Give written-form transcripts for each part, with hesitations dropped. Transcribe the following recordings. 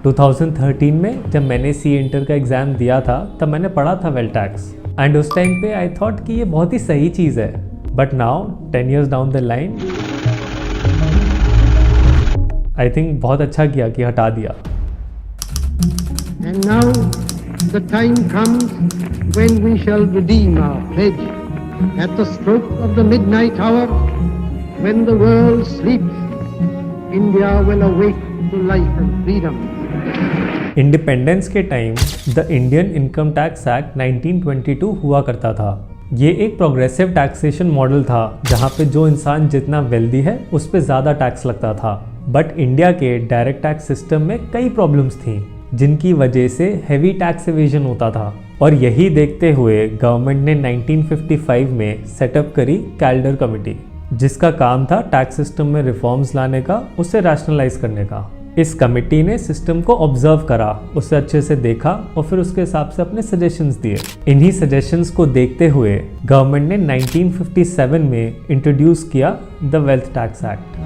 2013 में जब मैंने सी इंटर का एग्ज़ाम दिया था तब मैंने पढ़ा था वेल्थ टैक्स एंड उस टाइम पे आई थॉट कि ये बहुत ही सही चीज़ है, but now 10 years down the line I think बहुत अच्छा किया कि हटा दिया। And now the time comes when we shall redeem our pledge. At the stroke of the midnight hour, when the world sleeps, India will awake to life and freedom. Independence के time the Indian income tax act 1922 हुआ करता था। ये एक progressive taxation model था जहाँ पे जो इंसान जितना वेल्दी है उस पर ज़्यादा टैक्स लगता था। बट इंडिया के डायरेक्ट टैक्स सिस्टम में कई प्रॉब्लम्स थी जिनकी वजह से हैवी टैक्स एवेजन होता था, और यही देखते हुए गवर्नमेंट ने 1955 में सेटअप करी कैल्डर कमेटी, जिसका काम था टैक्स सिस्टम में रिफॉर्म्स लाने का, उसे रैशनलाइज करने का। इस कमेटी ने सिस्टम को ऑब्जर्व करा, उसे अच्छे से देखा और फिर उसके हिसाब से अपने सजेशंस दिए। इन्हीं सजेशंस को देखते हुए गवर्नमेंट ने 1957 में इंट्रोड्यूस किया the wealth tax act.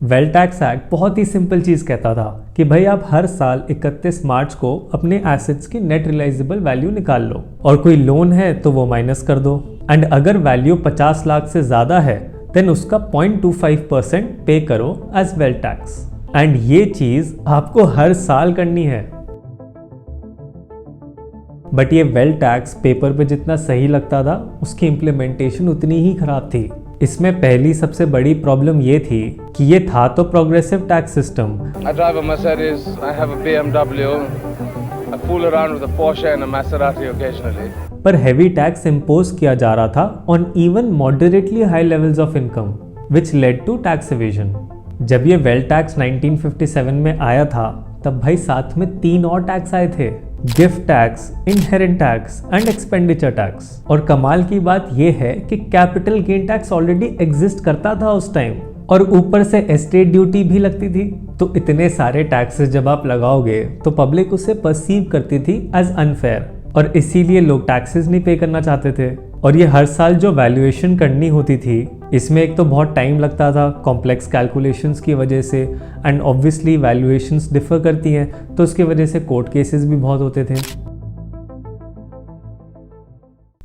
Wealth tax act बहुत ही सिंपल चीज़ कहता था कि भाई आप हर साल 31 मार्च को अपने एसेट्स की नेट रियलाइजेबल वैल्यू निकाल लो, और कोई लोन है तो वो माइनस कर दो, एंड अगर वैल्यू 50 लाख से ज़्यादा है देन उसका 0.25% पे करो एज वेल्थ टैक्स। एंड ये चीज़ आपको हर साल करनी है। बट ये वेल्थ टैक्स पेपर पे जितना सही लगता था उसकी इम्प्लीमेंटेशन उतनी ही खराब थी। इसमें पहली सबसे बड़ी प्रॉब्लम ये थी कि ये था तो progressive tax system. I drive a Mercedes, I have a BMW, I fool around with a Porsche and a Maserati occasionally. पर हैवी टैक्स इम्पोज किया जा रहा था on even moderately high levels of income which led to tax evasion. जब ये wealth tax 1957 में आया था तब भाई साथ में 3 और टैक्स आए थे, gift tax, inherent tax and expenditure tax. और कमाल की बात यह है कि capital gain tax already exist करता था उस टाइम, और ऊपर से एस्टेट ड्यूटी भी लगती थी। तो इतने सारे टैक्सेस जब आप लगाओगे तो पब्लिक उसे परसीव करती थी एज अनफेयर, और इसीलिए लोग टैक्सेस नहीं पे करना चाहते थे। और ये हर साल जो वैल्यूएशन करनी होती थी इसमें एक तो बहुत टाइम लगता था कॉम्प्लेक्स कैलकुलेशंस की वजह से, एंड ऑब्वियसली वैल्यूएशंस डिफर करती हैं तो उसकी वजह से कोर्ट केसेस भी बहुत होते थे।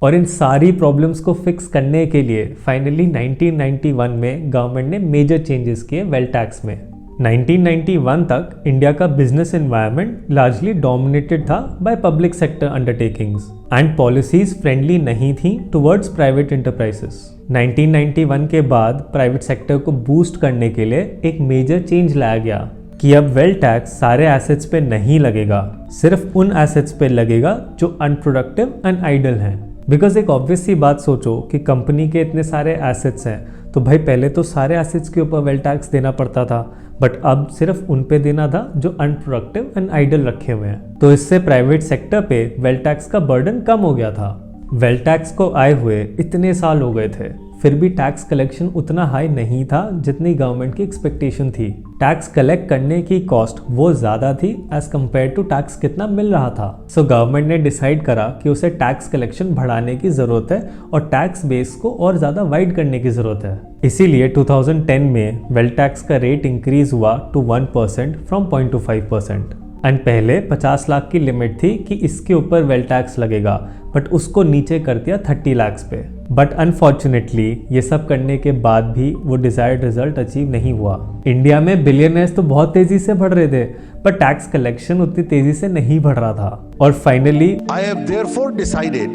और इन सारी प्रॉब्लम्स को फिक्स करने के लिए फाइनली 1991 में गवर्नमेंट ने मेजर चेंजेस किए वेल्थ टैक्स में। 1991 तक इंडिया का बिजनेस एनवायरनमेंट लार्जली डोमिनेटेड था by public sector undertakings and policies friendly नहीं थी टुवर्ड्स प्राइवेट एंटरप्राइजेस। 1991 के बाद प्राइवेट सेक्टर को बूस्ट करने के लिए एक मेजर चेंज लाया गया कि अब वेल्थ टैक्स सारे एसेट्स पे नहीं लगेगा, सिर्फ उन एसेट्स पे लगेगा जो अनप्रोडक्टिव एंड आइडल हैं। बिकॉज एक ऑब्वियस सी बात सोचो कि कंपनी के इतने सारे एसेट्स हैं तो भाई पहले तो सारे एसेट्स के ऊपर वेल्थ टैक्स देना पड़ता था, बट अब सिर्फ उन पे देना था जो अनप्रोडक्टिव एंड आइडल रखे हुए हैं। तो इससे प्राइवेट सेक्टर पे वेल्थ टैक्स का बर्डन कम हो गया था। वेल्थ टैक्स को आए हुए इतने साल हो गए थे, फिर भी टैक्स कलेक्शन उतना हाई नहीं था जितनी गवर्नमेंट की एक्सपेक्टेशन थी। टैक्स कलेक्ट करने की कॉस्ट वो ज़्यादा थी एज कम्पेयर टू टैक्स कितना मिल रहा था। सो गवर्नमेंट ने डिसाइड करा कि उसे टैक्स कलेक्शन बढ़ाने की ज़रूरत है और टैक्स बेस को और ज़्यादा वाइड करने की ज़रूरत है। इसीलिए 2010 में वेल्थ टैक्स का रेट इंक्रीज हुआ टू 1% फ्रॉम 0.25%। एंड पहले 50 लाख की लिमिट थी कि इसके ऊपर वेल्थ टैक्स लगेगा, बट उसको नीचे कर दिया 30 लाख पे। बट अनफॉर्चुनेटली ये सब करने के बाद भी वो डिजायर्ड रिजल्ट अचीव नहीं हुआ। इंडिया में बिलियनर्स तो बहुत तेजी से बढ़ रहे थे, पर टैक्स कलेक्शन उतनी तेजी से नहीं बढ़ रहा था। और finally I have therefore decided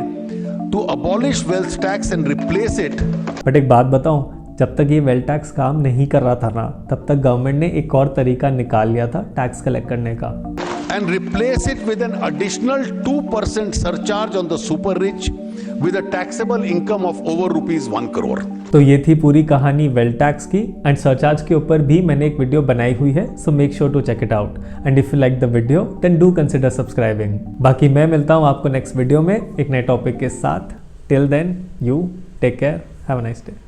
to abolish wealth tax and replace it। But एक बात बताऊं, जब तक ये वेल्थ टैक्स काम नहीं कर रहा था ना, तब तक गवर्नमेंट ने एक और तरीका निकाल लिया था टैक्स कलेक्ट करने का, and replace it with an additional 2% surcharge on the super rich with a taxable income of over rupees 1 crore। तो ये थी पूरी कहानी वेल्थ टैक्स की, एंड सरचार्ज के ऊपर भी मैंने एक वीडियो बनाई हुई है, so make sure to check it out, and if you like the video then do consider subscribing. बाकी मैं मिलता हूँ आपको नेक्स्ट वीडियो में एक नए टॉपिक के साथ। Till then you take care, have a nice day.